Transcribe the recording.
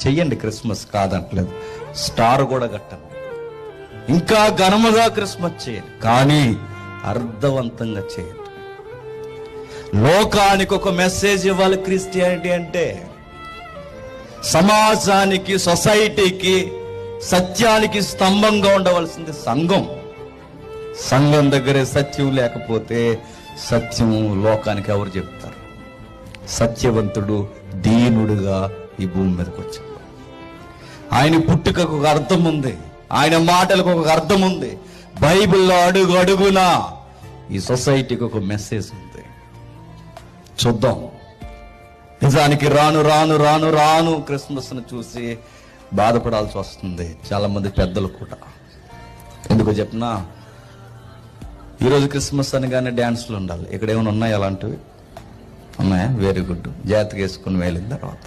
చెయ్యండి, Christmas కాదంటలేదు. Star కూడా కట్టండి, ఇంకా ఘనముగా క్రిస్మస్ చేయండి, కానీ అర్థవంతంగా చేయండి. లోకానికి ఒక మెసేజ్ ఇవ్వాలి. క్రిస్టియానిటీ అంటే సమాజానికి, సొసైటీకి, సత్యానికి స్తంభంగా ఉండవలసింది సంఘం. సంఘం దగ్గరే సత్యం లేకపోతే సత్యం లోకానికి ఎవరు చెప్తారు? సత్యవంతుడు దీనుడుగా ఈ భూమి మీదకి వచ్చాడు. ఆయన పుట్టుకకు ఒక అర్థం ఉంది, ఆయన మాటలకు ఒక అర్థం ఉంది. బైబిల్లో అడుగు అడుగునా ఈ సొసైటీకి ఒక మెసేజ్ ఉంది. చూద్దాం. నిజానికి రాను రాను రాను రాను క్రిస్మస్ను చూసి బాధపడాల్సి వస్తుంది చాలా మంది పెద్దలు కూడా. ఎందుకో చెప్పినా, ఈరోజు క్రిస్మస్ అనగానే డ్యాన్స్లు ఉండాలి. ఇక్కడ ఏమైనా ఉన్నాయా? అలాంటివి ఉన్నాయా? Very good. జాగ్రత్తగా వేసుకుని వెళ్ళిన తర్వాత